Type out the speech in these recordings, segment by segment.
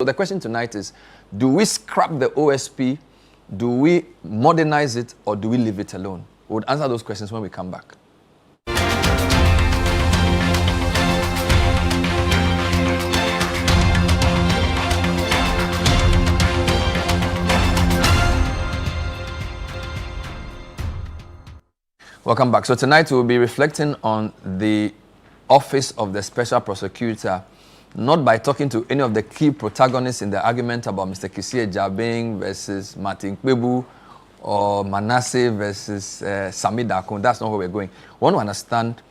So the question tonight is, do we scrap the OSP, do we modernize it, or do we leave it alone? We'll answer those questions when we come back. Welcome back. So tonight we'll be reflecting on the office of the special prosecutor, not by talking to any of the key protagonists in the argument about Mr. Kissie Jabing versus Martin Kpebu or Manasseh versus Sami Dakun. That's not where we're going. We want to understand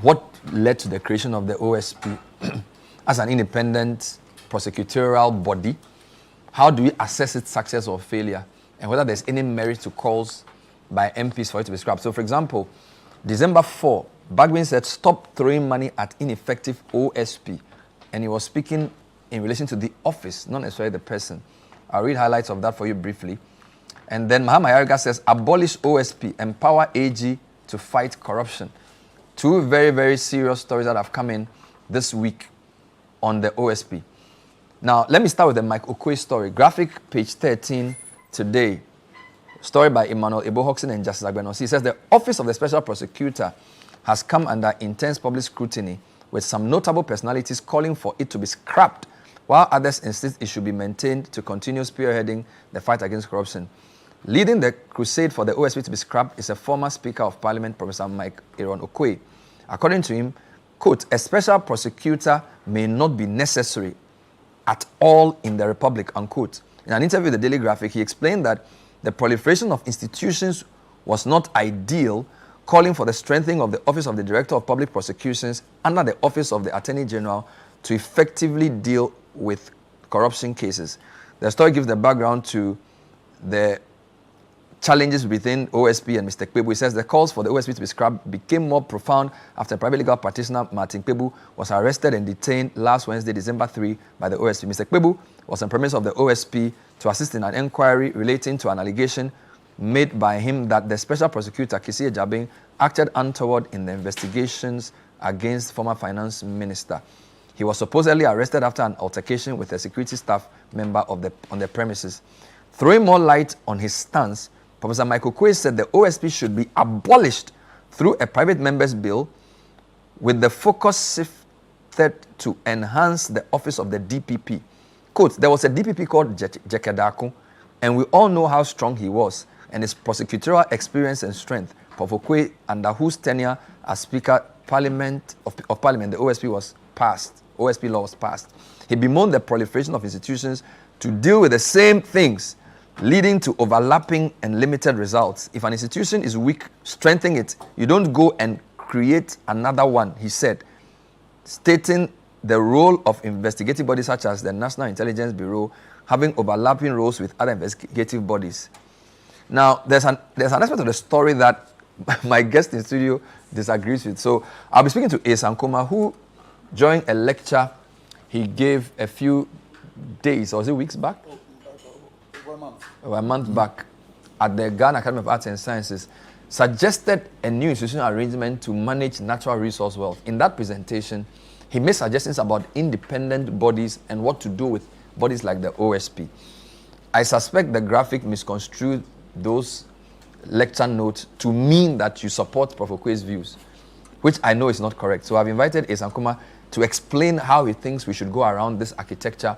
what led to the creation of the OSP as an independent prosecutorial body. How do we assess its success or failure, and whether there's any merit to calls by MPs for it to be scrapped. So, for example, December 4, Bagbin said, stop throwing money at ineffective OSP. And he was speaking in relation to the office, not necessarily the person. I'll read highlights of that for you briefly. And then Mahama Yariga says, abolish OSP, empower AG to fight corruption. Two very, very serious stories that have come in this week on the OSP. Now, let me start with the Mike Okoye story. Graphic, page 13 today. Story by Emmanuel Ebo-Hoxton and Justice Agbenos. He says, the Office of the Special Prosecutor has come under intense public scrutiny, with some notable personalities calling for it to be scrapped, while others insist it should be maintained to continue spearheading the fight against corruption. Leading the crusade for the OSP to be scrapped is a former Speaker of Parliament, Professor Mike Aaron Okoye. According to him, quote, a special prosecutor may not be necessary at all in the Republic, unquote. In an interview with the Daily Graphic, he explained that the proliferation of institutions was not ideal, calling for the strengthening of the Office of the Director of Public Prosecutions under the Office of the Attorney General to effectively deal with corruption cases. The story gives the background to the challenges within OSP and Mr. Kpebu. He says the calls for the OSP to be scrapped became more profound after private legal practitioner Martin Kpebu was arrested and detained last Wednesday, December 3, by the OSP. Mr. Kpebu was on premise of the OSP to assist in an inquiry relating to an allegation made by him that the special prosecutor, Kissie Jabing, acted untoward in the investigations against former finance minister. He was supposedly arrested after an altercation with a security staff member on the premises. Throwing more light on his stance, Professor Michael Okoye said the OSP should be abolished through a private member's bill, with the focus shifted to enhance the office of the DPP. Quote, there was a DPP called Jekedako, and we all know how strong he was, and his prosecutorial experience and strength. Prof. Okoye, under whose tenure as Speaker of Parliament, the OSP was passed. OSP law was passed. He bemoaned the proliferation of institutions to deal with the same things, leading to overlapping and limited results. If an institution is weak, strengthen it. You don't go and create another one, he said, stating the role of investigative bodies such as the National Intelligence Bureau having overlapping roles with other investigative bodies. Now, there's an aspect of the story that my guest in studio disagrees with. So I'll be speaking to Ankomah, who, during a lecture he gave a few days, or was it weeks back? A month back, at the Ghana Academy of Arts and Sciences, suggested a new institutional arrangement to manage natural resource wealth. In that presentation, he made suggestions about independent bodies and what to do with bodies like the OSP. I suspect the graphic misconstrued those lecture notes to mean that you support Prof. Okoye's views, which I know is not correct. So I've invited Ankomah to explain how he thinks we should go around this architecture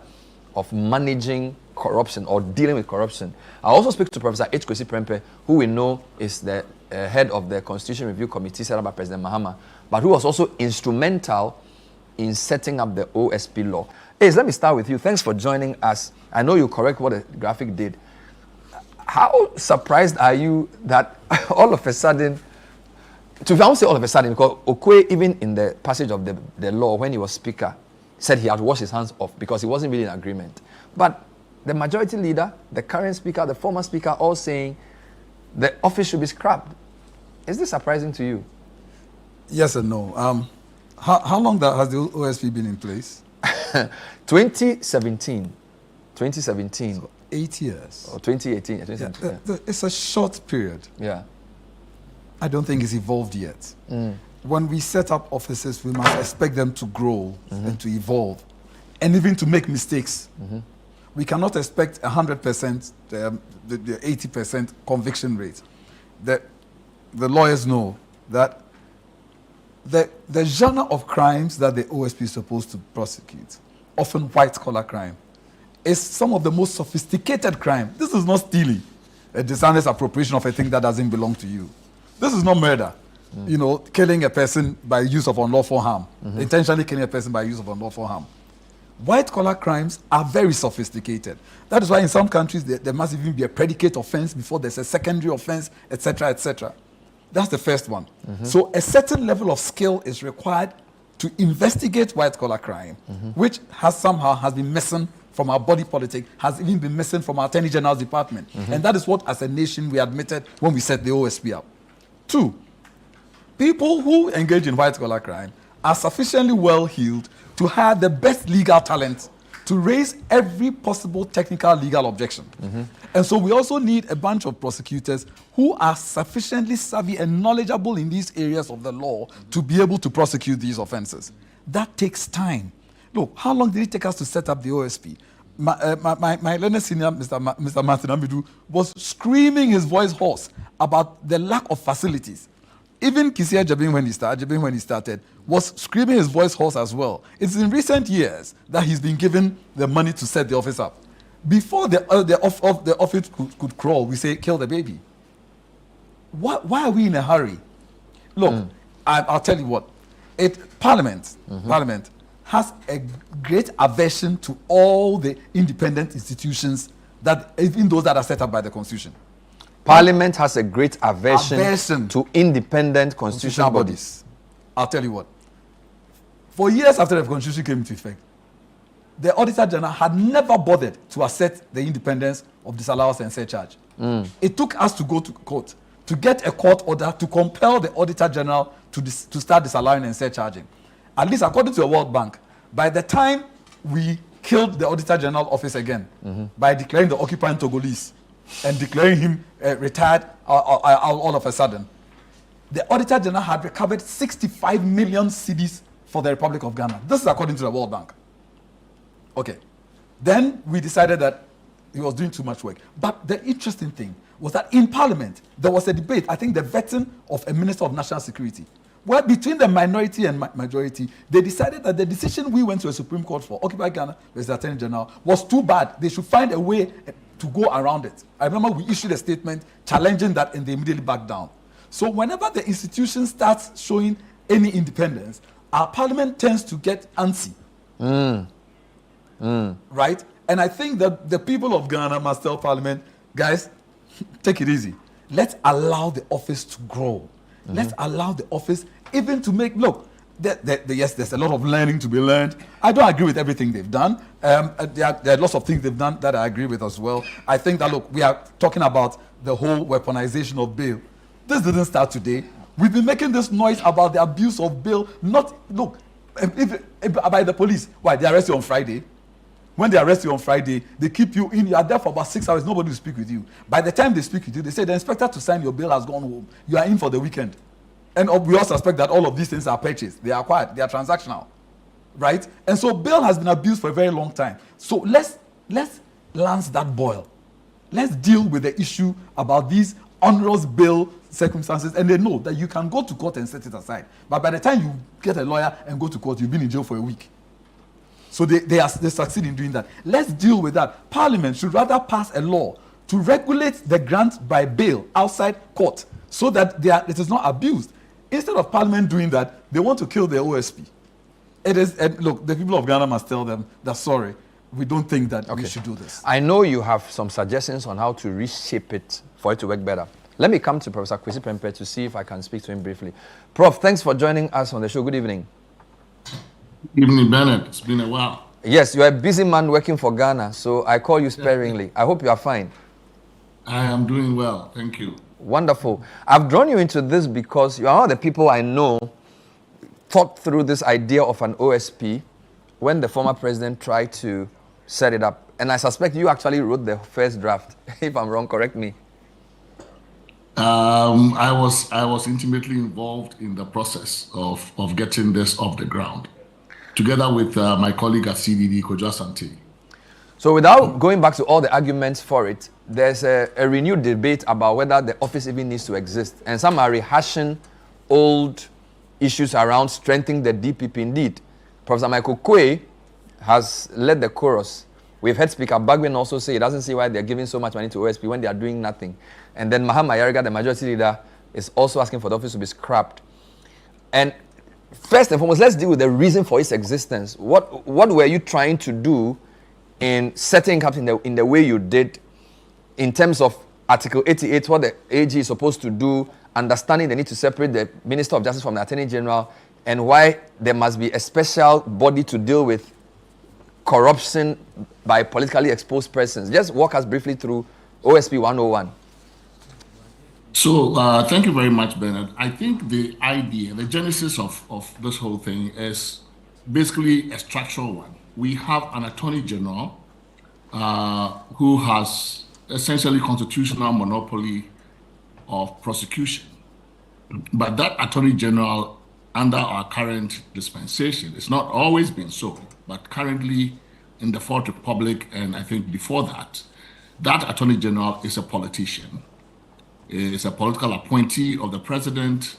of managing corruption or dealing with corruption. I also speak to Professor H. Kwesi Prempeh, who we know is the head of the Constitution Review Committee set up by President Mahama, but who was also instrumental in setting up the OSP law. Ace, let me start with you. Thanks for joining us. I know you correct what the graphic did. How surprised are you that all of a sudden, I won't say all of a sudden, because Okoye, even in the passage of the law, when he was speaker, said he had washed his hands off because he wasn't really in agreement. But the majority leader, the current speaker, the former speaker, all saying the office should be scrapped. Is this surprising to you? Yes and no. How long has the OSP been in place? 2017. 2017. So 8 years. Or 2018. 2017. Yeah, it's a short period. Yeah. I don't think it's evolved yet. When we set up offices, we must expect them to grow and to evolve. and even to make mistakes. We cannot expect 100%, the 80% conviction rate. The lawyers know that the genre of crimes that the OSP is supposed to prosecute, often white-collar crime, is some of the most sophisticated crime. This is not stealing, a dishonest appropriation of a thing that doesn't belong to you. This is not murder. You know, killing a person by use of unlawful harm, intentionally killing a person by use of unlawful harm. White-collar crimes are very sophisticated. That is why in some countries there must even be a predicate offense before there's a secondary offense, etc., etc. That's the first one. So a certain level of skill is required to investigate white-collar crime, which has been missing from our body politic, has even been missing from our Attorney General's department. And that is what, as a nation, we admitted when we set the OSP up. 2, people who engage in white-collar crime are sufficiently well-heeled to hire the best legal talent to raise every possible technical legal objection. And so we also need a bunch of prosecutors who are sufficiently savvy and knowledgeable in these areas of the law to be able to prosecute these offenses. That takes time. Look, how long did it take us to set up the OSP? My learned senior, Mr. Martin Amidu, was screaming his voice hoarse about the lack of facilities. Even Kisia Jabin, when he started, was screaming his voice hoarse as well. It's in recent years that he's been given the money to set the office up. Before the office could crawl, we say, kill the baby. Why are we in a hurry? Look, I'll tell you what. Parliament has a great aversion to all the independent institutions, that even those that are set up by the Constitution. Parliament has a great aversion to independent constitutional bodies. I'll tell you what. For years after the Constitution came into effect, the Auditor General had never bothered to assert the independence of disallowance and surcharge. It took us to go to court to get a court order to compel the Auditor General to start disallowing and surcharging. At least according to the World Bank, by the time we killed the Auditor General office again, by declaring the occupant Togolese and declaring him retired all of a sudden, the Auditor General had recovered 65 million cedis for the Republic of Ghana. This is according to the World Bank. Okay. Then we decided that he was doing too much work. But the interesting thing was that in Parliament, there was a debate, I think the vetting of a Minister of National Security, where between the minority and majority, they decided that the decision we went to a Supreme Court for, Occupy Ghana versus the Attorney General, was too bad. They should find a way to go around it. I remember we issued a statement challenging that, and they immediately backed down. So whenever the institution starts showing any independence, our Parliament tends to get antsy. Right? And I think that the people of Ghana must tell Parliament, guys, take it easy. Let's allow the office to grow. Let's allow the office even to make, look, yes, there's a lot of learning to be learned. I don't agree with everything they've done. There are lots of things they've done that I agree with as well. I think that, look, we are talking about the whole weaponization of bail. This didn't start today. We've been making this noise about the abuse of bail. By the police. Why? They arrest you on Friday. When they arrest you on Friday, they keep you in. You are there for about 6 hours. Nobody will speak with you. By the time they speak with you, they say the inspector to sign your bail has gone home. You are in for the weekend. And we all suspect that all of these things are purchased. They are acquired. They are transactional. Right? And so bail has been abused for a very long time. So let's lance that boil. Let's deal with the issue about these onerous bail circumstances. And they know that you can go to court and set it aside. But by the time you get a lawyer and go to court, you've been in jail for a week. So they succeed in doing that. Let's deal with that. Parliament should rather pass a law to regulate the grant by bail outside court so that it is not abused. Instead of Parliament doing that, they want to kill the OSP. Look, the people of Ghana must tell them that, sorry, we don't think that we should do this. I know you have some suggestions on how to reshape it for it to work better. Let me come to Professor Kwesi Prempeh to see if I can speak to him briefly. Prof, thanks for joining us on the show. Good evening. Good evening, Bernard. It's been a while. Yes, you're a busy man working for Ghana, so I call you sparingly. I hope you are fine. I am doing well. Thank you. Wonderful. I've drawn you into this because you are one of the people I know thought through this idea of an OSP when the former president tried to set it up. And I suspect you actually wrote the first draft. If I'm wrong, correct me. I was intimately involved in the process of getting this off the ground. together with my colleague at CDD, Kojo Asante. So without going back to all the arguments for it, there's a renewed debate about whether the office even needs to exist. And some are rehashing old issues around strengthening the DPP. Indeed, Professor Michael Quay has led the chorus. We've heard Speaker Bagwin also say he doesn't see why they're giving so much money to OSP when they are doing nothing. And then Mahama Yariga, the majority leader, is also asking for the office to be scrapped. And first and foremost, let's deal with the reason for its existence. What were you trying to do in setting up in the way you did, in terms of Article 88, what the AG is supposed to do, understanding the need to separate the Minister of Justice from the Attorney General, and why there must be a special body to deal with corruption by politically exposed persons? Just walk us briefly through OSP 101. So thank you very much, Bernard. I think the idea, the genesis of this whole thing is basically a structural one. We have an Attorney General who has essentially constitutional monopoly of prosecution. But that Attorney General, under our current dispensation, it's not always been so, but currently in the Fourth Republic, and I think before that, that Attorney General is a politician. Is a political appointee of the president,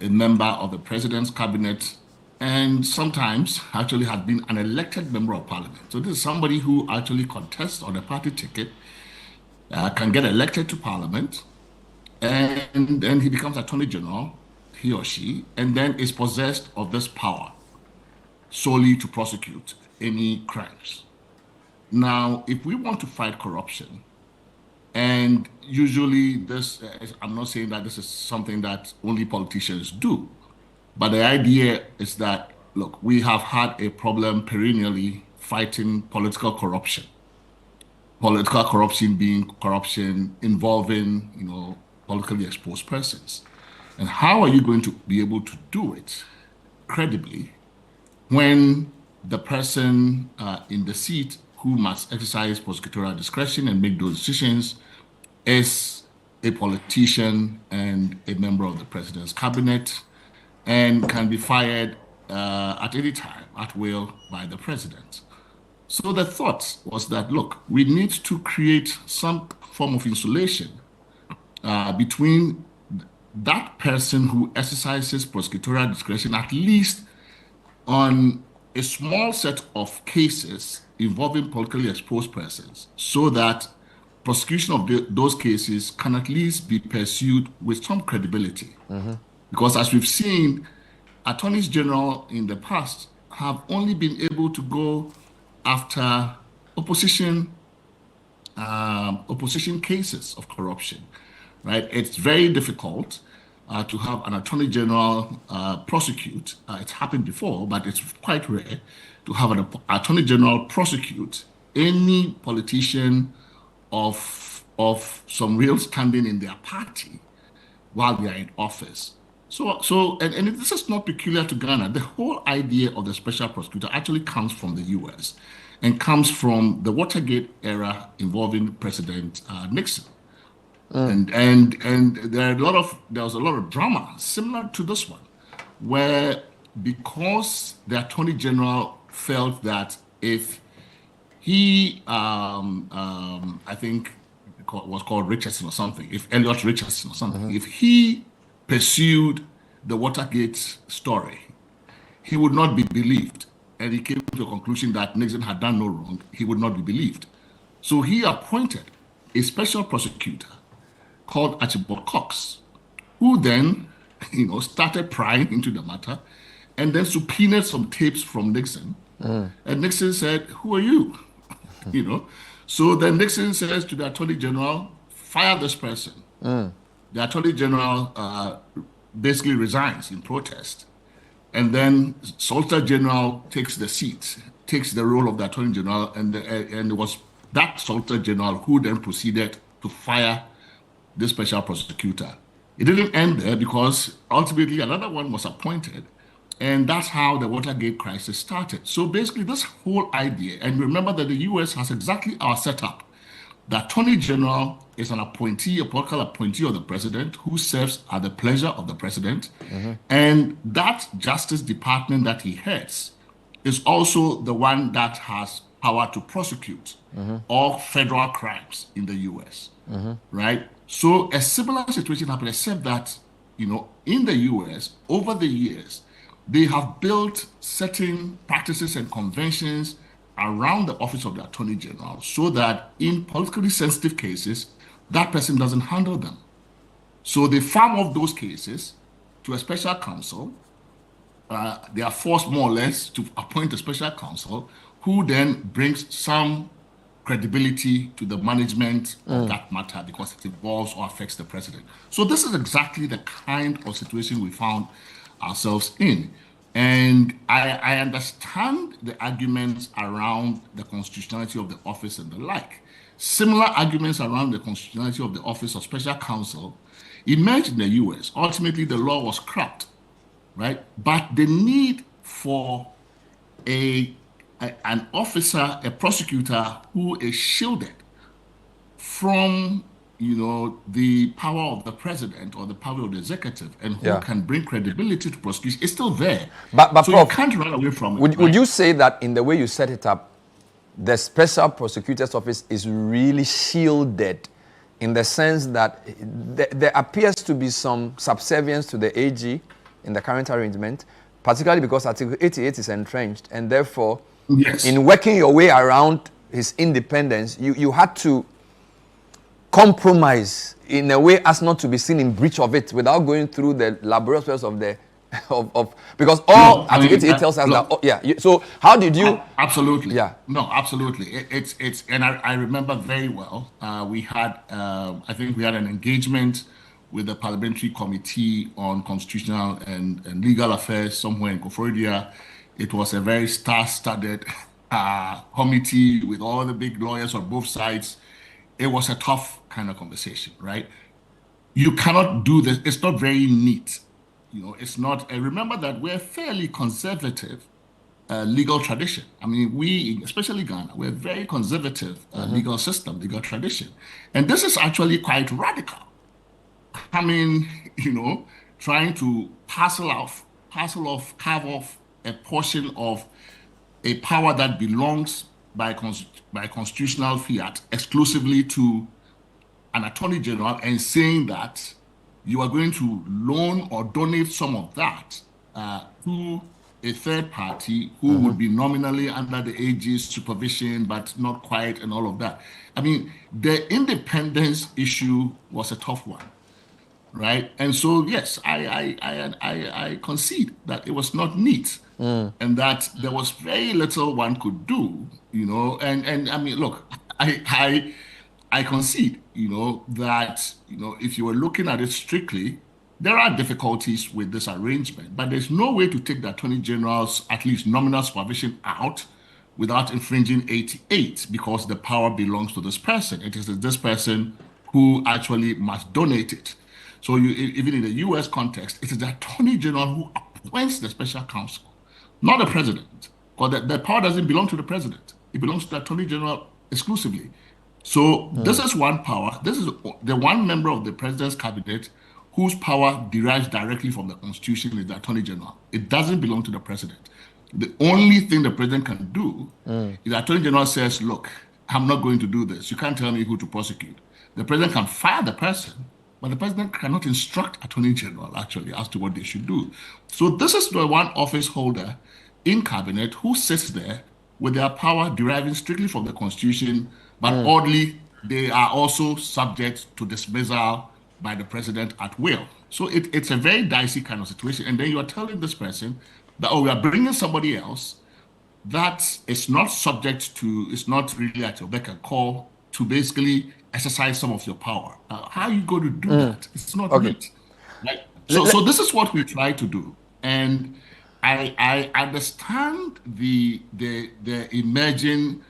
a member of the president's cabinet, and sometimes actually has been an elected member of parliament. So this is somebody who actually contests on a party ticket, can get elected to parliament, and then he becomes Attorney General, he or she, and then is possessed of this power solely to prosecute any crimes. Now, if we want to fight corruption, and usually this, I'm not saying that this is something that only politicians do, but the idea is that, look, we have had a problem perennially fighting political corruption. Political corruption being corruption involving, politically exposed persons. And how are you going to be able to do it credibly when the person in the seat who must exercise prosecutorial discretion and make those decisions is a politician and a member of the president's cabinet and can be fired at any time, at will, by the president? So the thought was that, look, we need to create some form of insulation between that person who exercises prosecutorial discretion, at least on a small set of cases involving politically exposed persons, so that prosecution of those cases can at least be pursued with some credibility. Mm-hmm. Because as we've seen, attorneys general in the past have only been able to go after opposition cases of corruption, right? It's very difficult to have an attorney general prosecute. It's happened before, but it's quite rare to have an attorney general prosecute any politician of some real standing in their party while they are in office. So this is not peculiar to Ghana. The whole idea of the special prosecutor actually comes from the US and comes from the Watergate era involving President Nixon. And there was a lot of drama similar to this one, where because the Attorney General felt that if he, I think it was called Richardson or something, if Elliot Richardson or something, mm-hmm. if he pursued the Watergate story, he would not be believed. And he came to a conclusion that Nixon had done no wrong, he would not be believed. So he appointed a special prosecutor called Archibald Cox, who then, started prying into the matter and then subpoenaed some tapes from Nixon. Mm. And Nixon said, "Who are you?" So then Nixon says to the Attorney General, "Fire this person." Mm. The Attorney General basically resigns in protest. And then Solicitor General takes the seat, takes the role of the Attorney General, and it was that Solicitor General who then proceeded to fire the special prosecutor. It didn't end there because ultimately another one was appointed, and that's how the Watergate crisis started. So basically this whole idea, and remember that the US has exactly our setup. The Attorney General is an appointee, a political appointee of the president who serves at the pleasure of the president. Mm-hmm. And that Justice Department that he heads is also the one that has power to prosecute all federal crimes in the US, right? So a similar situation happened, except that, in the US, over the years, they have built certain practices and conventions around the office of the Attorney General so that in politically sensitive cases, that person doesn't handle them. So they farm off those cases to a special counsel. They are forced more or less to appoint a special counsel who then brings some credibility to the management of that matter because it involves or affects the president. So this is exactly the kind of situation we found ourselves in. And I understand the arguments around the constitutionality of the office and the like. Similar arguments around the constitutionality of the office of special counsel emerged in the US. Ultimately, the law was scrapped, right? But the need for an officer, a prosecutor who is shielded from, the power of the president or the power of the executive and who can bring credibility to prosecution is still there. But so Prof, you can't run away from it. Would you say that in the way you set it up, the special prosecutor's office is really shielded in the sense that there appears to be some subservience to the AG in the current arrangement, particularly because Article 88 is entrenched, and therefore, in working your way around his independence, you had to compromise in a way as not to be seen in breach of it without going through the laborious process of the because all Article 88 tells us that so how did you absolutely absolutely it's and I remember very well we had I think we had an engagement with the Parliamentary Committee on Constitutional and Legal Affairs somewhere in Koforidua. It was a very star-studded committee with all the big lawyers on both sides. It was a tough kind of conversation, right? You cannot do this. It's not very neat. It's not. And remember that we're fairly conservative legal tradition. I mean, we, especially Ghana, we're very conservative legal system, legal tradition. And this is actually quite radical. I mean, trying to carve off a portion of a power that belongs by constitutional fiat exclusively to an attorney general and saying that you are going to loan or donate some of that to a third party who would be nominally under the AG's supervision, but not quite, and all of that. I mean, the independence issue was a tough one, right? And so, yes, I concede that it was not neat. And that there was very little one could do, and I mean, look, I concede, that, if you were looking at it strictly, there are difficulties with this arrangement, but there's no way to take the Attorney General's at least nominal supervision out without infringing 88 because the power belongs to this person. It is this person who actually must donate it. So even in the US context, it is the Attorney General who appoints the special counsel, not the president, because the power doesn't belong to the president. It belongs to the Attorney General exclusively. So this is one power. This is the one member of the president's cabinet whose power derives directly from the Constitution is the Attorney General. It doesn't belong to the president. The only thing the president can do is the Attorney General says, look, I'm not going to do this. You can't tell me who to prosecute. The president can fire the person, but the president cannot instruct Attorney General actually as to what they should do. So this is the one office holder in cabinet who sits there with their power deriving strictly from the Constitution, but oddly, they are also subject to dismissal by the president at will. So it's a very dicey kind of situation. And then you are telling this person that, we are bringing somebody else that is not subject to, it's not really at your beck and call to basically exercise some of your power. How are you going to do that? It's not neat. Right? So this is what we try to do. And I understand the emerging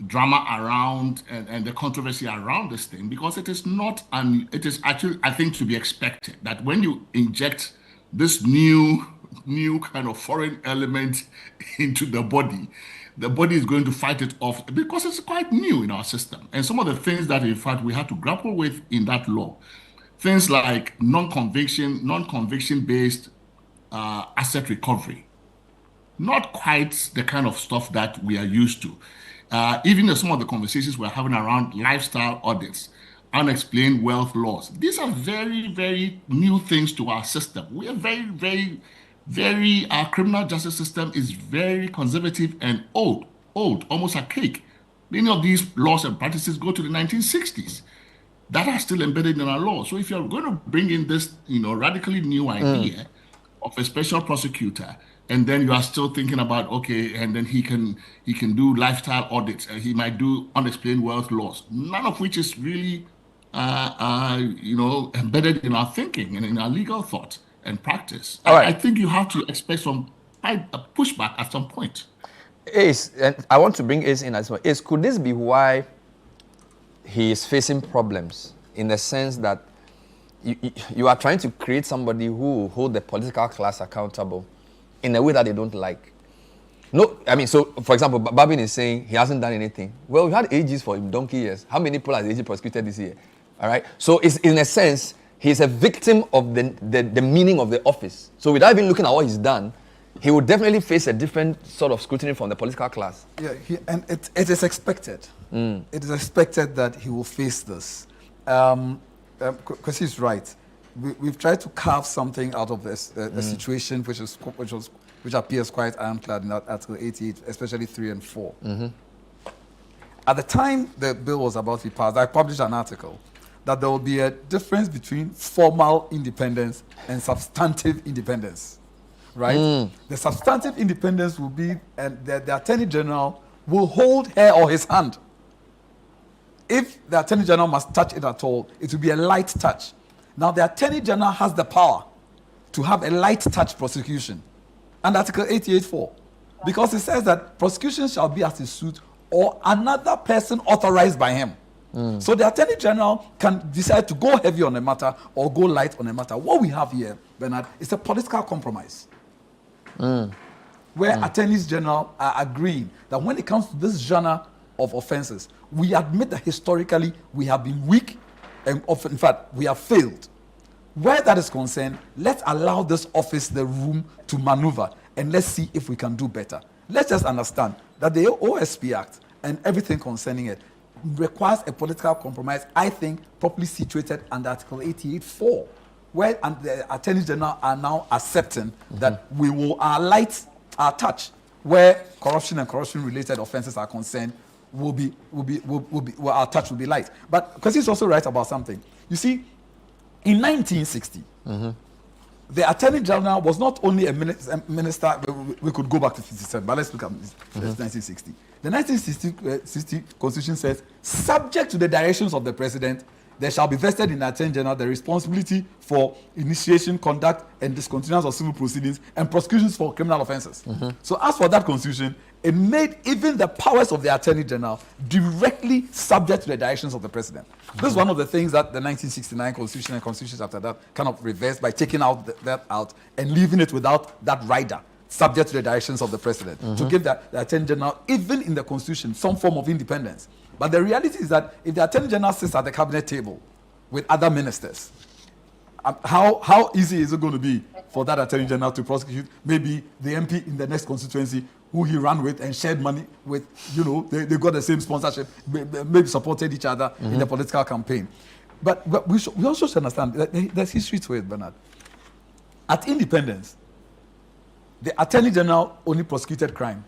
drama around and the controversy around this thing because it is not it is actually, I think, to be expected that when you inject this new kind of foreign element into the body is going to fight it off because it's quite new in our system. And some of the things that in fact we had to grapple with in that law, things like non-conviction based asset recovery, not quite the kind of stuff that we are used to. Even some of the conversations we're having around lifestyle audits, unexplained wealth loss, these are very, very new things to our system. We are our criminal justice system is very conservative and old, almost archaic. Many of these laws and practices go to the 1960s that are still embedded in our law. So if you're going to bring in this, radically new idea of a special prosecutor, and then you are still thinking about, okay, and then he can do lifestyle audits, and he might do unexplained wealth loss, none of which is really embedded in our thinking and in our legal thought and practice. All right. I think you have to expect some pushback at some point. Ace, and I want to bring Ace in as well. Ace, could this be why he is facing problems, in the sense that you are trying to create somebody who will hold the political class accountable in a way that they don't like? No, I mean, so for example, Babin is saying he hasn't done anything. Well, we had AGs for donkey years. How many people has AG prosecuted this year? All right. So it's, in a sense, he's a victim of the meaning of the office. So without even looking at what he's done, he would definitely face a different sort of scrutiny from the political class. Yeah, and it is expected. It is expected that he will face this. Because he's right. We've tried to carve something out of this a situation which appears quite ironclad in Article 88, especially 3 and 4. At the time the bill was about to be passed, I published an article that there will be a difference between formal independence and substantive independence, right? The substantive independence will be, and the Attorney General will hold her or his hand. If the Attorney General must touch it at all, it will be a light touch. Now, the Attorney General has the power to have a light touch prosecution under Article 88.4, because it says that prosecution shall be as his suit or another person authorized by him. So the Attorney General can decide to go heavy on a matter or go light on a matter. What we have here, Bernard, is a political compromise, where Attorneys General are agreeing that when it comes to this genre of offenses, we admit that historically we have been weak, and often, in fact, we have failed. Where that is concerned, let's allow this office the room to maneuver, and let's see if we can do better. Let's just understand that the OSP Act and everything concerning it requires a political compromise, I think, properly situated under Article 88.4, where the Attorney General are now accepting that we will light our touch, where corruption and corruption-related offenses are concerned, our touch will be light. But because he's also right about something. You see, in 1960, the Attorney General was not only a minister. We could go back to 57, but let's look at 1960. The 1960 Constitution says, subject to the directions of the President, there shall be vested in the Attorney General the responsibility for initiation, conduct, and discontinuance of civil proceedings and prosecutions for criminal offenses. So as for that Constitution, it made even the powers of the Attorney General directly subject to the directions of the President. This is one of the things that the 1969 Constitution and constitutions after that kind of reversed by taking out that out and leaving it without that rider, subject to the directions of the President, to give the Attorney General, even in the Constitution, some form of independence. But the reality is that if the Attorney General sits at the cabinet table with other ministers, how easy is it going to be for that Attorney General to prosecute maybe the MP in the next constituency who he ran with and shared money with, they got the same sponsorship, maybe supported each other in the political campaign. But we also should understand that there's history to it, Bernard. At independence, the Attorney General only prosecuted crime.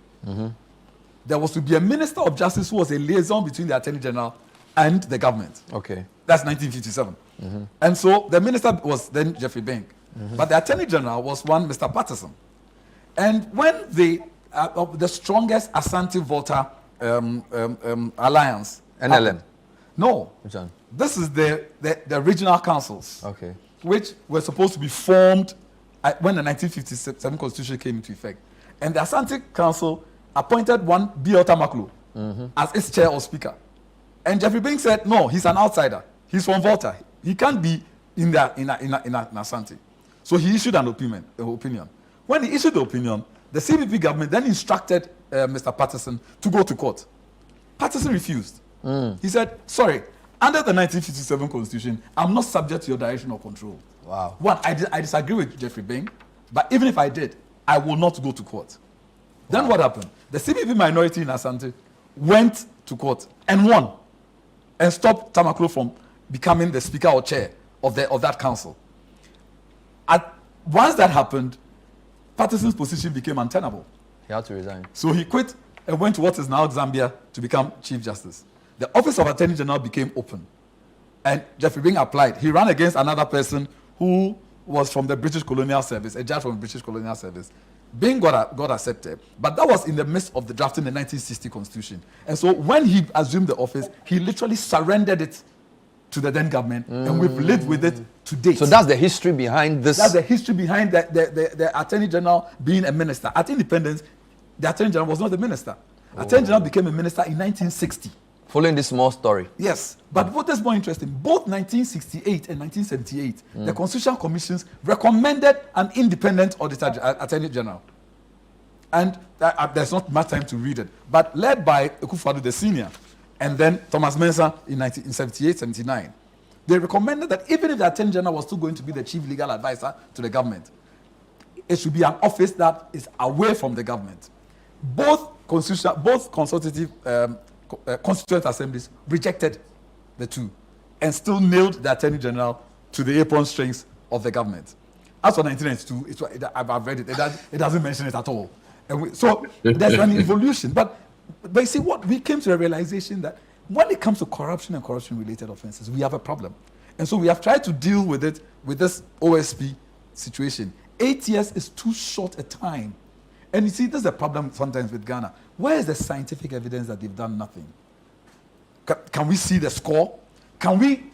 There was to be a Minister of Justice who was a liaison between the Attorney General and the government. Okay. That's 1957. And so the minister was then Jeffrey Beng. But the Attorney General was one Mr. Patterson. And when the strongest Asante-Volta alliance... NLM? happened, no. Which one? This is the regional councils. Okay. Which were supposed to be formed when the 1957 Constitution came into effect. And the Asante Council appointed one B.L. Tamaklo as its chair or speaker. And Jeffrey Beng said, no, he's an outsider. He's from Volta. He can't be in Asante. So he issued an opinion. When he issued the opinion, the CBP government then instructed Mr. Patterson to go to court. Patterson refused. He said, sorry, under the 1957 Constitution, I'm not subject to your direction or control. Wow. One, I disagree with Jeffrey Beng, but even if I did, I will not go to court. Then what happened? The CPP minority in Asante went to court and won and stopped Tamaklo from becoming the speaker or chair of that council. Once that happened, Patterson's position became untenable. He had to resign. So he quit and went to what is now Zambia to become Chief Justice. The office of Attorney General became open. And Jeffrey Bing applied. He ran against another person who was from the British Colonial Service, a judge from the British Colonial Service. Bing got accepted, but that was in the midst of the drafting the 1960 Constitution. And so when he assumed the office, he literally surrendered it to the then government, and we've lived with it to date. So that's the history behind this. That's the history behind the Attorney General being a minister. At independence, the Attorney General was not a minister. Attorney General became a minister in 1960. Following this small story. Yes, but what is more interesting, both 1968 and 1978, the Constitutional Commissions recommended an independent Attorney General. And there's not much time to read it, but led by Akufo-Addo the Senior, and then Thomas Mensah in 78, 79. They recommended that even if the Attorney General was still going to be the chief legal advisor to the government, it should be an office that is away from the government. Both constituent assemblies rejected the two and still nailed the Attorney General to the apron strings of the government. As for 1992, I've read it. It doesn't mention it at all. So there's an evolution. But you see what? We came to a realization that when it comes to corruption and corruption-related offenses, we have a problem. And so we have tried to deal with it with this OSP situation. 8 years is too short a time. And you see, there's a problem sometimes with Ghana. Where is the scientific evidence that they've done nothing? Can we see the score? Can we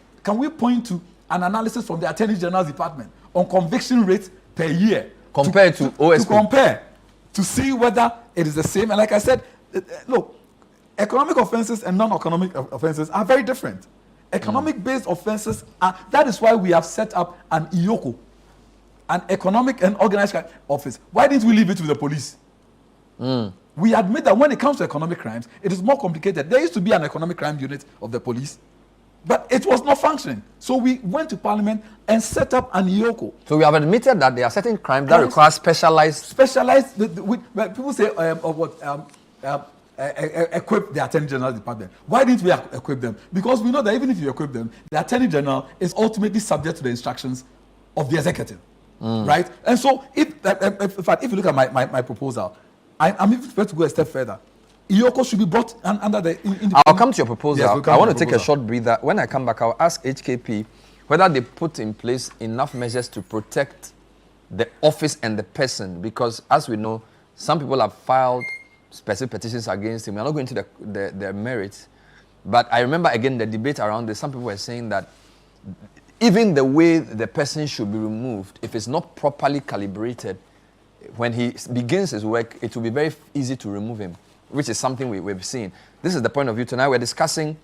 point to an analysis from the Attorney General's Department on conviction rates per year? Compared to OSP? To compare, to see whether it is the same. And like I said, look, economic offenses and non-economic offenses are very different. Economic-based offenses that is why we have set up an IOCO, an economic and organized crime office. Why didn't we leave it to the police? We admit that when it comes to economic crimes, it is more complicated. There used to be an economic crime unit of the police, but it was not functioning. So we went to Parliament and set up an IOCO. So we have admitted that there are certain crimes that require specialized. People say, equip the Attorney General Department. Why didn't we equip them? Because we know that even if you equip them, the Attorney General is ultimately subject to the instructions of the executive, right? And so, if you look at my proposal, I'm even prepared to go a step further. IOCO should be brought under the. I'll come to your proposal. Yes, I want to take a short breather. When I come back, I'll ask HKP whether they put in place enough measures to protect the office and the person, because as we know, some people have filed specific petitions against him. We are not going to the merits, but I remember again the debate around this. Some people were saying that even the way the person should be removed, if it's not properly calibrated, when he begins his work, it will be very easy to remove him, which is something we've seen. This is the point of view tonight. We're discussing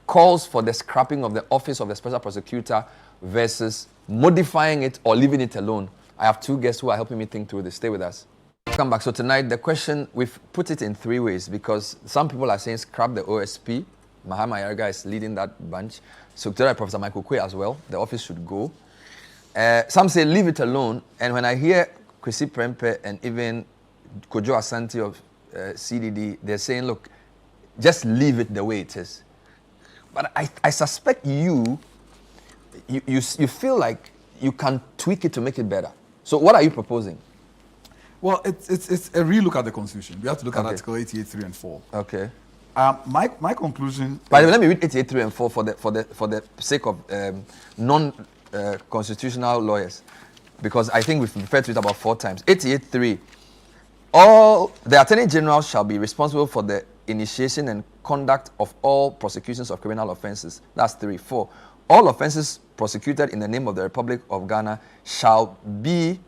calls for the scrapping of the office of the special prosecutor versus modifying it or leaving it alone. I have two guests who are helping me think through this. Stay with us. Come back. So tonight, the question, we've put it in three ways because some people are saying scrap the OSP. Mahama Yarga is leading that bunch. Secretary Professor Michael Quay as well. The office should go. Some say leave it alone. And when I hear Kwesi Prempeh and even Kojo Asante of CDD, they're saying, look, just leave it the way it is. But I suspect you feel like you can tweak it to make it better. So what are you proposing? Well, it's a relook at the Constitution. We have to look at Article 88, 3 and 4. Okay. My conclusion. By the way, let me read 88, 3 and 4 for the sake of non-constitutional lawyers, because I think we've referred to it about 4 times. 88, 3. All the Attorney General shall be responsible for the initiation and conduct of all prosecutions of criminal offences. That's 3. 4. All offences prosecuted in the name of the Republic of Ghana shall be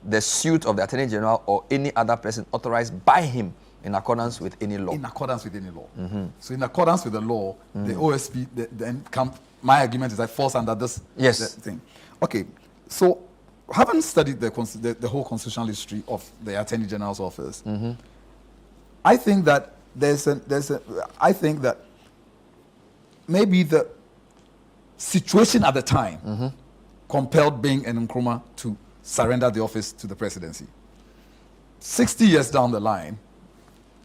the suit of the Attorney General or any other person authorized by him in accordance with any law. In accordance with any law. So in accordance with the law, the OSP, my argument is that falls under this thing. Okay, so having studied the whole constitutional history of the Attorney General's office, I think that I think that maybe the situation at the time compelled Bing and Nkrumah to surrender the office to the presidency. 60 years down the line,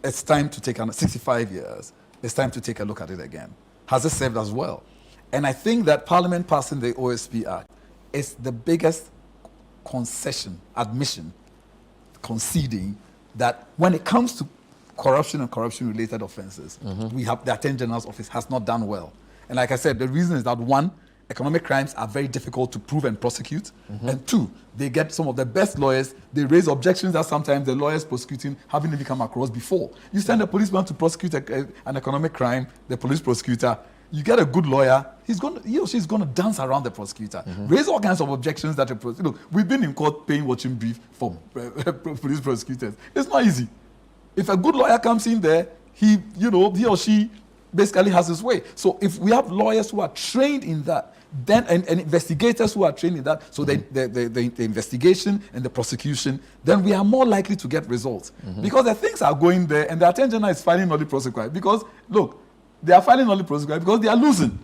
it's time to take 65 years. It's time to take a look at it again. Has it served us well? And I think that Parliament passing the OSP Act is the biggest conceding that when it comes to corruption and corruption-related offences, we have the Attorney General's office has not done well. And like I said, the reason is that one, economic crimes are very difficult to prove and prosecute, and two, they get some of the best lawyers. They raise objections that sometimes the lawyers prosecuting haven't even come across before. You send a policeman to prosecute an economic crime, the police prosecutor. You get a good lawyer, he or she's going to dance around the prosecutor, raise all kinds of objections that we've been in court paying watching brief for police prosecutors. It's not easy. If a good lawyer comes in there, he or she basically has his way. So if we have lawyers who are trained in that, then and investigators who are trained in that, so the investigation and the prosecution, then we are more likely to get results. Because the things are going there, and the Attorney General is filing only prosecute. Because look, they are filing only prosecute because they are losing.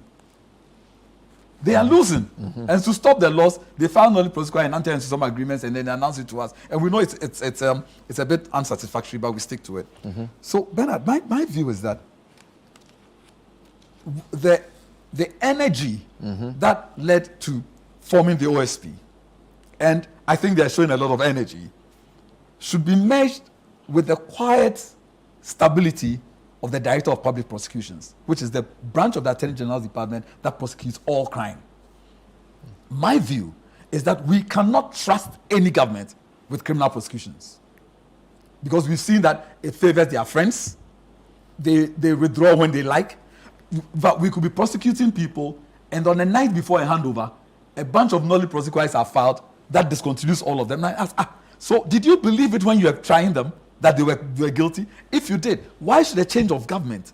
They are losing. And to stop the loss, they file only prosecute and enter into some agreements and then announce it to us. And we know it's a bit unsatisfactory, but we stick to it. So Bernard, my view is that the energy that led to forming the OSP, and I think they're showing a lot of energy, should be matched with the quiet stability of the Director of Public Prosecutions, which is the branch of the Attorney General's Department that prosecutes all crime. My view is that we cannot trust any government with criminal prosecutions, because we've seen that it favors their friends. They withdraw when they like. But we could be prosecuting people, and on the night before a handover, a bunch of nulli prosecutions are filed that discontinues all of them. And I ask, so did you believe it when you were trying them that they were guilty? If you did, why should a change of government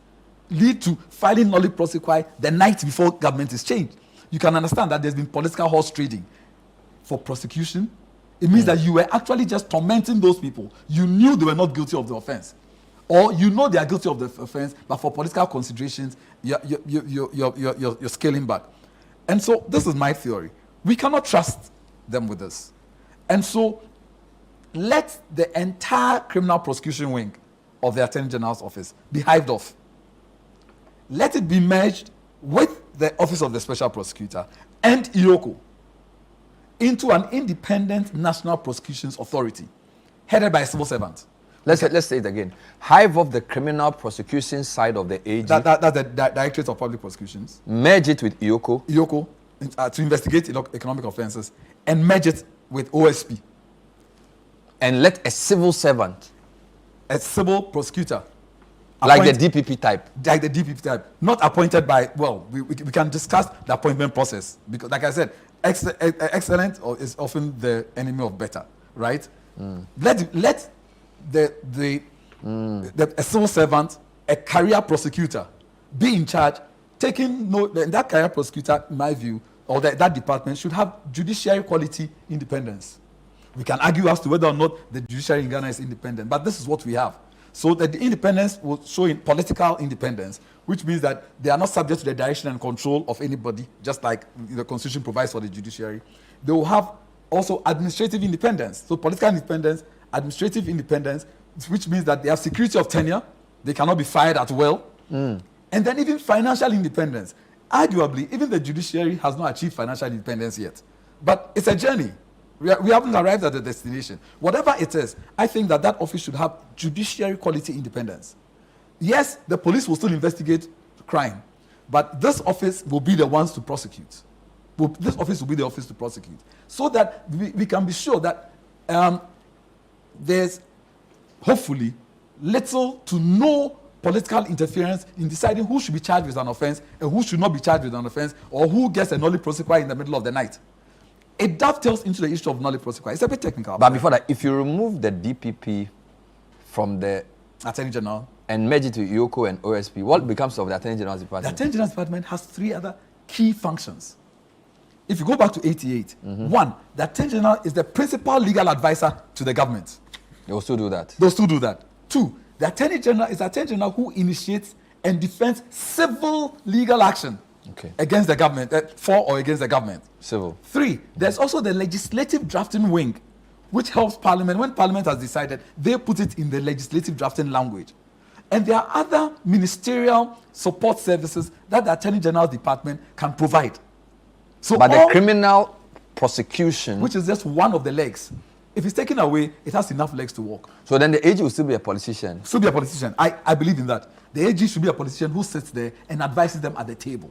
lead to filing nulli prosequi the night before government is changed? You can understand that there's been political horse trading for prosecution. It means that you were actually just tormenting those people. You knew they were not guilty of the offense. Or you know they are guilty of the offense, but for political considerations, you're scaling back. And so this is my theory. We cannot trust them with this. And so let the entire criminal prosecution wing of the Attorney General's office be hived off. Let it be merged with the Office of the Special Prosecutor and IOCO into an independent national prosecutions authority headed by a civil servant. Let's say it again. Hive off the criminal prosecution side of the AG. That's the Directorate of Public Prosecutions. Merge it with IOCO. To investigate economic offences, and merge it with OSP. And let a civil servant, a civil prosecutor, like the DPP type, not appointed by, well, we can discuss the appointment process, because like I said, excellent is often the enemy of better, right? Let a civil servant, a career prosecutor, be in charge, taking note. That career prosecutor, in my view, or that department should have judiciary quality independence. We can argue as to whether or not the judiciary in Ghana is independent, but this is what we have. So that the independence will show in political independence, which means that they are not subject to the direction and control of anybody, just like the Constitution provides for the judiciary. They will have also administrative independence. So political independence, administrative independence, which means that they have security of tenure, they cannot be fired at will, and then even financial independence. Arguably, even the judiciary has not achieved financial independence yet. But it's a journey. We haven't arrived at the destination. Whatever it is, I think that office should have judiciary quality independence. Yes, the police will still investigate crime, but this office will be the ones to prosecute. This office will be the office to prosecute, so that we can be sure that there's hopefully little to no political interference in deciding who should be charged with an offense and who should not be charged with an offense, or who gets a nulli prosequi in the middle of the night. It dovetails into the issue of nulli prosequi. It's a bit technical. But before that, if you remove the DPP from the Attorney General and merge it to IOCO and OSP, what becomes of the Attorney General's Department? The Attorney General's Department has 3 other key functions. If you go back to 88, 1, the Attorney General is the principal legal advisor to the government. They will still do that. 2, the Attorney General is the Attorney General who initiates and defends civil legal action against the government, for or against the government. Civil. 3, there's also the legislative drafting wing, which helps Parliament. When Parliament has decided, they put it in the legislative drafting language. And there are other ministerial support services that the Attorney General's department can provide. So but the criminal prosecution, which is just one of the legs, if it's taken away, it has enough legs to walk. So then the AG will still be a politician. Still be a politician. I believe in that. The AG should be a politician who sits there and advises them at the table.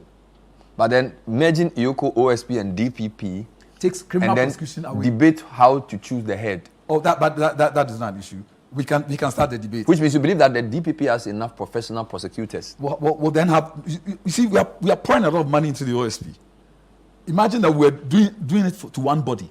But then merging IOCO, OSP, and DPP takes criminal and then prosecution away. Debate how to choose the head. Oh, that is not an issue. We can start the debate. Which means you believe that the DPP has enough professional prosecutors. We'll then have. You see, we are pouring a lot of money into the OSP. Imagine that we're doing it to one body,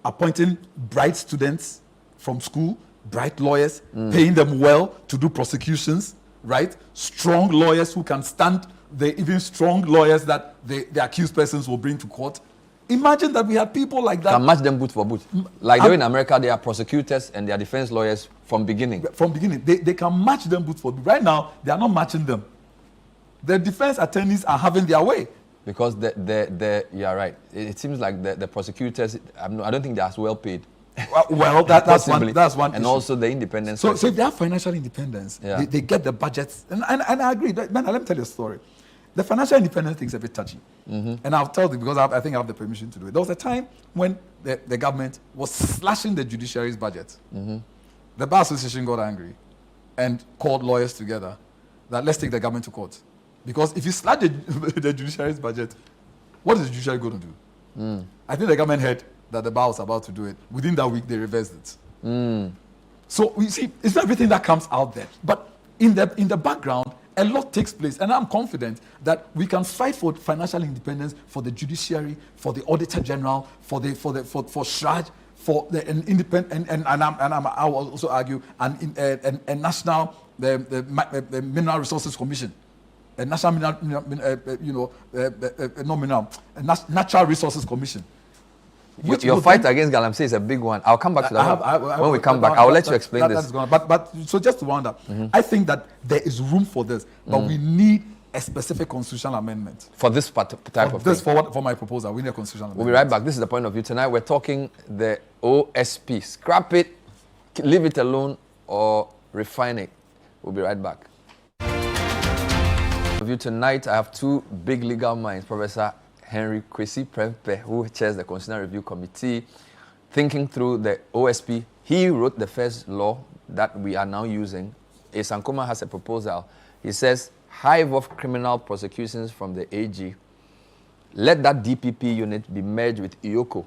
appointing bright students from school, bright lawyers, paying them well to do prosecutions, right? Strong lawyers who can stand the even strong lawyers that the accused persons will bring to court. Imagine that we had people like that. Can match them boot for boot. Like they in America, they are prosecutors and they are defense lawyers from beginning. From beginning, they can match them boot for boot. Right now, they are not matching them. The defense attorneys are having their way. Because you are right. It seems like the prosecutors, I don't think they're as well paid. Well, that's one and issue. Also the independence. So if they have financial independence, they get the budgets. And I agree. Man, let me tell you a story. The financial independence thing is a bit touchy. And I'll tell you because I think I have the permission to do it. There was a time when the government was slashing the judiciary's budget. The Bar Association got angry and called lawyers together that let's take the government to court. Because if you slash the judiciary's budget, what is the judiciary going to do? I think the government heard that the bar was about to do it. Within that week, they reversed it. So we see, it's not everything that comes out there. But in the background, a lot takes place. And I'm confident that we can fight for financial independence for the judiciary, for the Auditor General, for SHRAJ, for an independent, and I will also argue, a national the Mineral Resources Commission. A National Natural Resources Commission. Your fight against Galamsey is a big one. I'll come back to that when we come back. I'll let you explain this. But so just to round up, I think that there is room for this, but we need a specific constitutional amendment. For this type of thing? For my proposal, we need a constitutional amendment. We'll be right back. This is the point of view. Tonight we're talking the OSP. Scrap it, leave it alone, or refine it. We'll be right back. Tonight, I have two big legal minds, Professor Henry Kwesi Prempeh, who chairs the Constitutional Review Committee, thinking through the OSP. He wrote the first law that we are now using. Ankomah has a proposal. He says, hive off criminal prosecutions from the AG. Let that DPP unit be merged with IOCO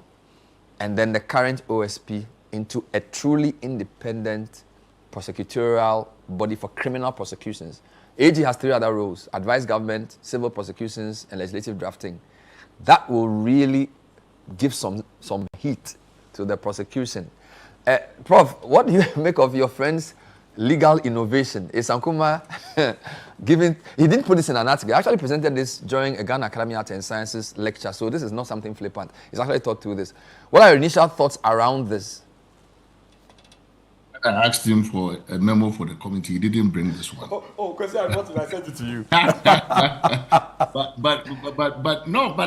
and then the current OSP into a truly independent prosecutorial body for criminal prosecutions. AG has three other roles: advise government, civil prosecutions, and legislative drafting. That will really give some heat to the prosecution. Prof, what do you make of your friend's legal innovation? Ankomah he didn't put this in an article. He actually presented this during a Ghana Academy of Arts and Sciences lecture, so this is not something flippant. He's actually thought through this. What are your initial thoughts around this? I asked him for a memo for the committee. He didn't bring this one. Because I wanted I sent it to you. but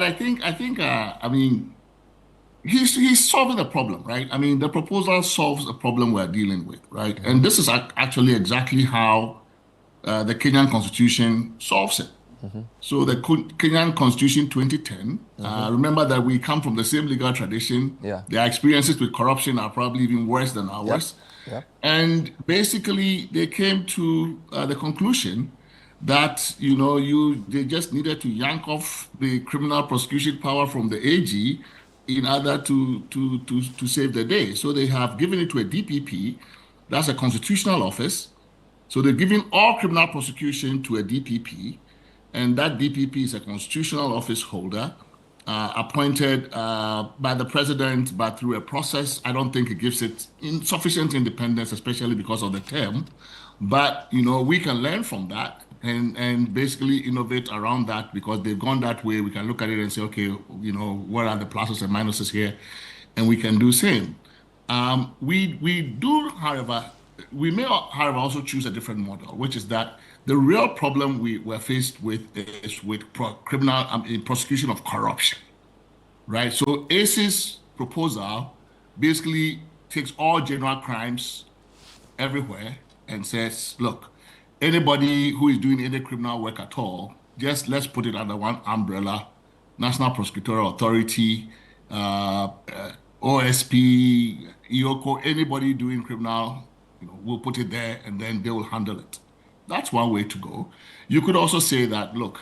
I think I mean, he's solving the problem, right? I mean, the proposal solves the problem we're dealing with, right? And this is actually exactly how the Kenyan Constitution solves it. So the Kenyan Constitution 2010, remember that we come from the same legal tradition. Their experiences with corruption are probably even worse than ours. And basically, they came to the conclusion that they just needed to yank off the criminal prosecution power from the AG in order to save the day. So they have given it to a DPP. That's a constitutional office. So they're giving all criminal prosecution to a DPP, and that DPP is a constitutional office holder. Appointed by the president, but through a process. I don't think it gives it insufficient independence, especially because of the term. But, we can learn from that and basically innovate around that, because they've gone that way. We can look at it and say, okay, what are the pluses and minuses here? And we can do same. We may, however, also choose a different model, which is that the real problem we're faced with is with prosecution of corruption, right? So ACE's proposal basically takes all general crimes everywhere and says, look, anybody who is doing any criminal work at all, just let's put it under one umbrella: National Prosecutorial Authority, OSP, IOCO, anybody doing criminal, we'll put it there and then they will handle it. That's one way to go. You could also say that, look,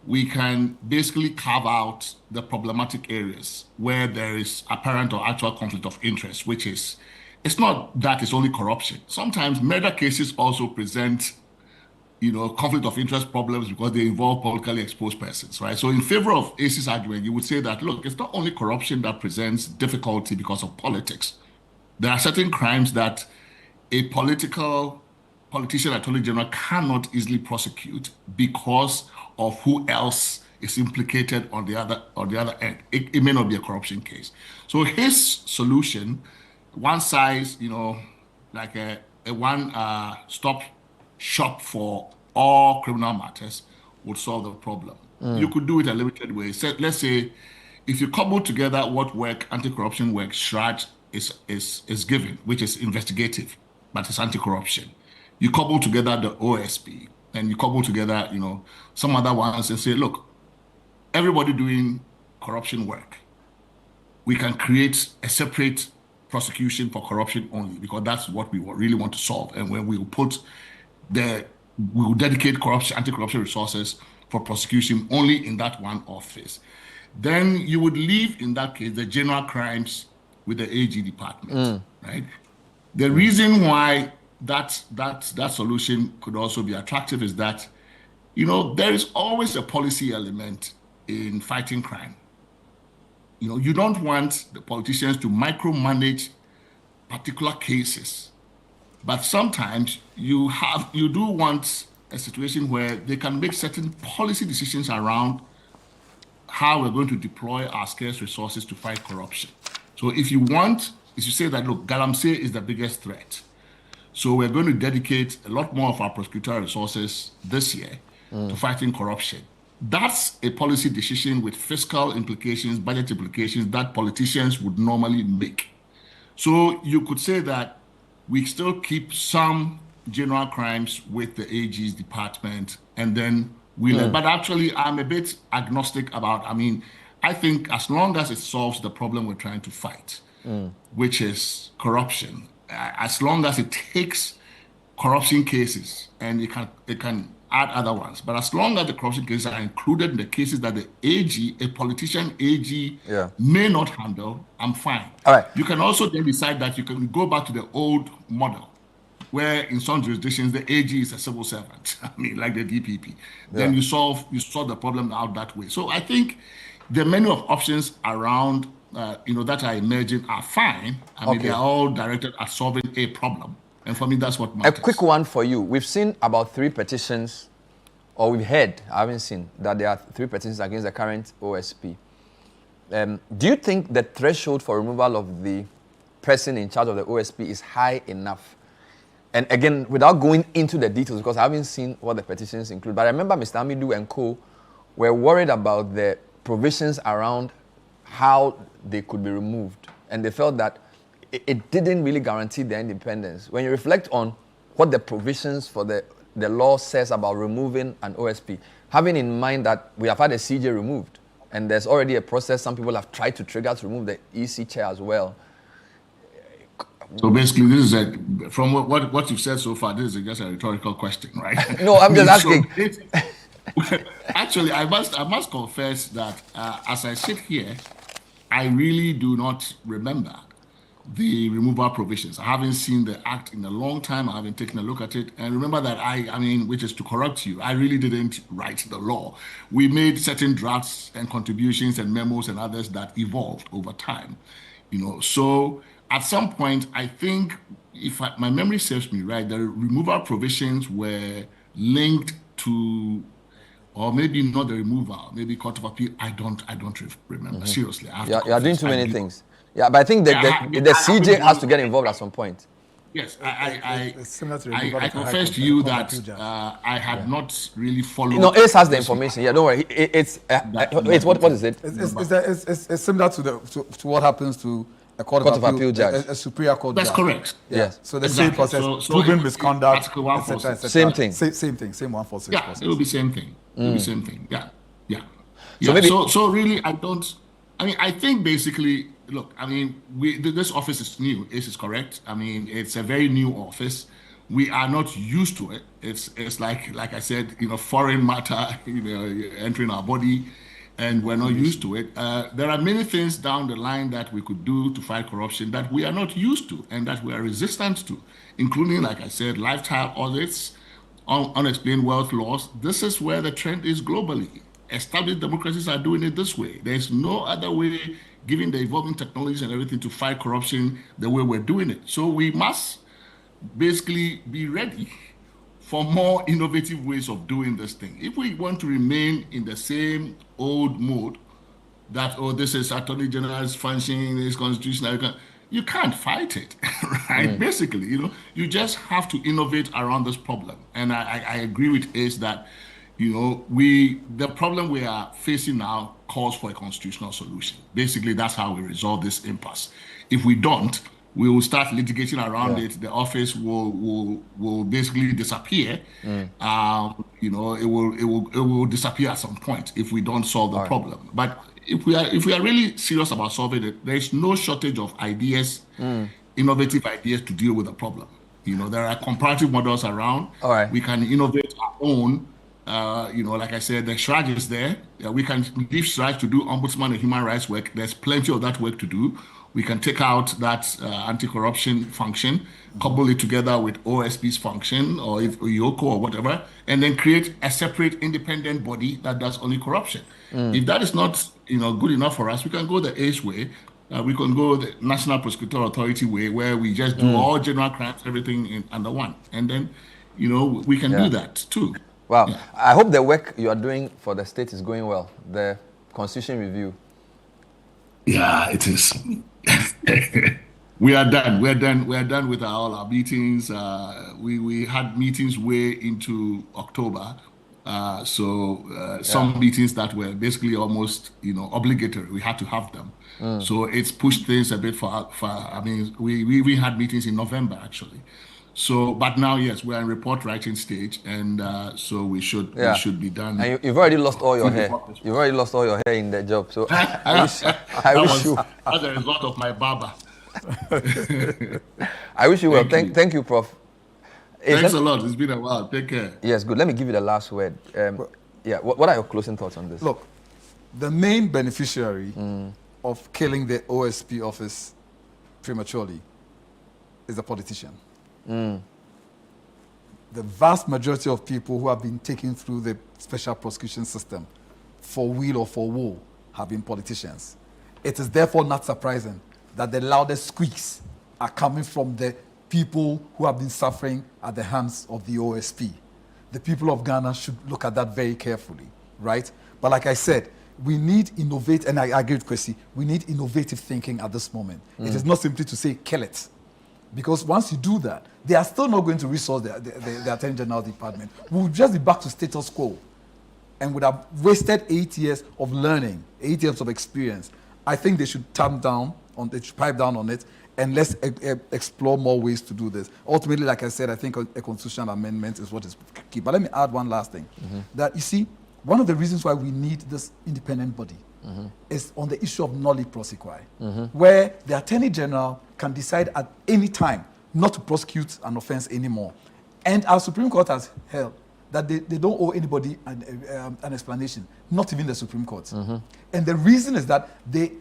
we can basically carve out the problematic areas where there is apparent or actual conflict of interest, which is, it's not that it's only corruption. Sometimes murder cases also present, conflict of interest problems because they involve politically exposed persons, right? So in favor of AC's argument, you would say that, look, it's not only corruption that presents difficulty because of politics. There are certain crimes that a politician, attorney general cannot easily prosecute because of who else is implicated on the other end. It may not be a corruption case. So his solution, one size, like a one-stop shop for all criminal matters, would solve the problem. You could do it a limited way. So let's say if you couple together what work anti-corruption work SHRAJ is given, which is investigative, but it's anti-corruption. You couple together the OSP and you couple together, some other ones and say, look, everybody doing corruption work, we can create a separate prosecution for corruption only, because that's what we really want to solve. And when we will dedicate anti-corruption resources for prosecution only in that one office. Then you would leave, in that case, the general crimes with the AG department, right? The reason why that solution could also be attractive is that, there is always a policy element in fighting crime. You don't want the politicians to micromanage particular cases, but sometimes you do want a situation where they can make certain policy decisions around how we're going to deploy our scarce resources to fight corruption. So if you say that, look, Galamsey is the biggest threat, so we're going to dedicate a lot more of our prosecutorial resources this year to fighting corruption. That's a policy decision with fiscal implications, budget implications that politicians would normally make. So you could say that we still keep some general crimes with the AG's department, and then but actually I'm a bit agnostic about, I think as long as it solves the problem we're trying to fight, which is corruption, as long as it takes corruption cases and it can add other ones, but as long as the corruption cases are included in the cases that the AG, a politician AG, may not handle, I'm fine. All right. You can also then decide that you can go back to the old model, where in some jurisdictions the AG is a civil servant, like the DPP. Then you solve the problem out that way. So I think the menu of options around that are emerging are fine. They are all directed at solving a problem. And for me, that's what matters. A quick one for you. We've seen about 3 petitions, or we've heard, I haven't seen, that there are 3 petitions against the current OSP. Do you think the threshold for removal of the person in charge of the OSP is high enough? And again, without going into the details, because I haven't seen what the petitions include, but I remember Mr. Amidu and co. were worried about the provisions around how they could be removed. And they felt that it didn't really guarantee their independence. When you reflect on what the provisions for the law says about removing an OSP, having in mind that we have had a CJ removed, and there's already a process some people have tried to trigger to remove the EC chair as well. So basically, this is from what you've said so far, this is just a rhetorical question, right? No, I'm just asking. Actually, I must confess that as I sit here, I really do not remember the removal provisions. I haven't seen the act in a long time. I haven't taken a look at it. And remember that which is to correct you, I really didn't write the law. We made certain drafts and contributions and memos and others that evolved over time. So at some point, I think, if my memory serves me right, the removal provisions were linked to, or maybe not the removal, maybe Court of Appeal. I don't remember. Seriously. You are doing too many things. Yeah, but I think the CJ has to get involved at some point. Yes, I confess to you that I had not really followed. No, Ace has the information. Yeah, don't worry. It's what is it? It's similar to what happens to a court of appeal judge, a superior court That's judge. correct. Yes. So the Exactly. same process, So proven if misconduct, Article 146. etc. Same thing. Same thing. Same 146 Yeah, process. it will be same thing. It will be same thing. Yeah, yeah. So Yeah. maybe- So really, I think basically, look, this office is new. This is correct. It's a very new office. We are not used to it. It's like I said, foreign matter, entering our body, and we're not used to it. There are many things down the line that we could do to fight corruption that we are not used to and that we are resistant to, including, like I said, lifetime audits, unexplained wealth loss. This is where the trend is globally. Established democracies are doing it this way. There's no other way, given the evolving technologies and everything, to fight corruption the way we're doing it. So we must basically be ready for more innovative ways of doing this thing. If we want to remain in the same old mode that, this is Attorney General's function, this constitutional, you can't fight it, right? Basically, you just have to innovate around this problem. And I agree with Ace that, the problem we are facing now calls for a constitutional solution. Basically, that's how we resolve this impasse. If we don't, we will start litigating around it. The office will basically disappear. It will disappear at some point if we don't solve the problem. But if we are really serious about solving it, there is no shortage of ideas, innovative ideas to deal with the problem. There are comparative models around. All right. We can innovate our own. Like I said, the SHRAG is there. We can leave SHRAG to do ombudsman and human rights work. There's plenty of that work to do. We can take out that anti-corruption function, couple it together with OSP's function or Yoko or whatever, and then create a separate independent body that does only corruption. If that is not good enough for us, we can go the ACE way. We can go the National Prosecutor Authority way, where we just do all general crimes, everything under one. And then, we can do that too. Wow. Yeah. I hope the work you are doing for the state is going well. The Constitution review. Yeah, it is. We are done. We're done with all our meetings. We had meetings way into October. Some meetings that were basically almost, obligatory. We had to have them. So it's pushed things a bit far. We had meetings in November actually. So, but now, yes, we're in report writing stage, and so we should be done. And you've already lost all your hair. You've already lost all your hair in the job. So I wish you. As a result of my barber. I wish you well. Thank you, Prof. Thanks a lot. It's been a while. Take care. Yes, good. Let me give you the last word. What are your closing thoughts on this? Look, the main beneficiary of killing the OSP office prematurely is the politician. The vast majority of people who have been taken through the special prosecution system for weal or for woe have been politicians. It is therefore not surprising that the loudest squeaks are coming from the people who have been suffering at the hands of the OSP. The people of Ghana should look at that very carefully, right? But like I said, we need and I agree with Kwesi, we need innovative thinking at this moment. It is not simply to say, kill it. Because once you do that, they are still not going to resource the Attorney General Department. We'll just be back to status quo and would have wasted 8 years of learning, 8 years of experience. I think they should pipe down on it, and let's explore more ways to do this. Ultimately, like I said, I think a constitutional amendment is what is key. But let me add one last thing. That, you see, one of the reasons why we need this independent body is on the issue of nolli prosequi, where the Attorney General can decide at any time not to prosecute an offense anymore. And our Supreme Court has held that they don't owe anybody an explanation, not even the Supreme Court. And the reason is that the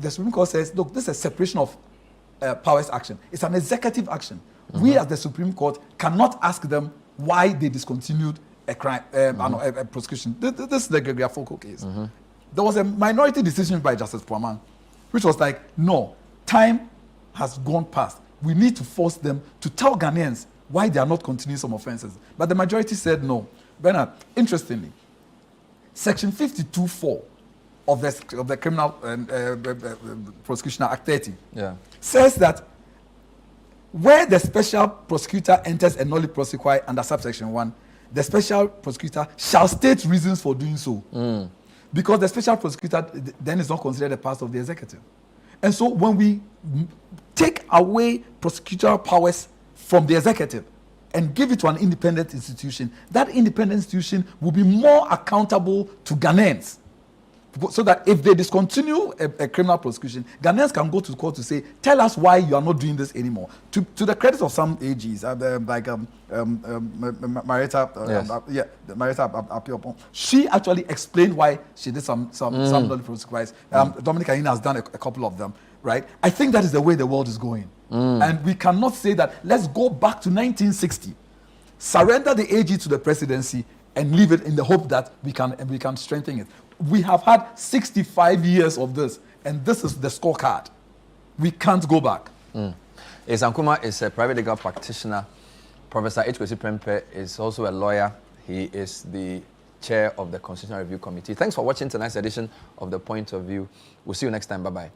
Supreme Court says, look, this is a separation of powers action. It's an executive action. We as the Supreme Court cannot ask them why they discontinued a crime, a prosecution. This is the Gregoria Foco case. There was a minority decision by Justice Puaman, which was like, no, time has gone past. We need to force them to tell Ghanaians why they are not continuing some offenses. But the majority said no. Bernard, interestingly, Section 52(4) of the Criminal Prosecution Act 30 says that where the special prosecutor enters a nolli prosequi under subsection 1, the special prosecutor shall state reasons for doing so. Because the special prosecutor then is not considered a part of the executive. And so when we take away prosecutorial powers from the executive and give it to an independent institution, that independent institution will be more accountable to Ghanaians. So that if they discontinue a criminal prosecution, Ghanaians can go to court to say, tell us why you are not doing this anymore. To the credit of some AGs, like Marietta, yes. Marietta Apiopon, she actually explained why she did some dolly prosecutions. Dominic Aina has done a couple of them, right? I think that is the way the world is going. And we cannot say that, let's go back to 1960, surrender the AG to the presidency, and leave it in the hope that we can strengthen it. We have had 65 years of this, and this is the scorecard. We can't go back. Ankomah is a private legal practitioner. Professor H.Kwesi Prempeh is also a lawyer. He is the chair of the Constitutional Review Committee. Thanks for watching tonight's edition of The Point of View. We'll see you next time. Bye-bye.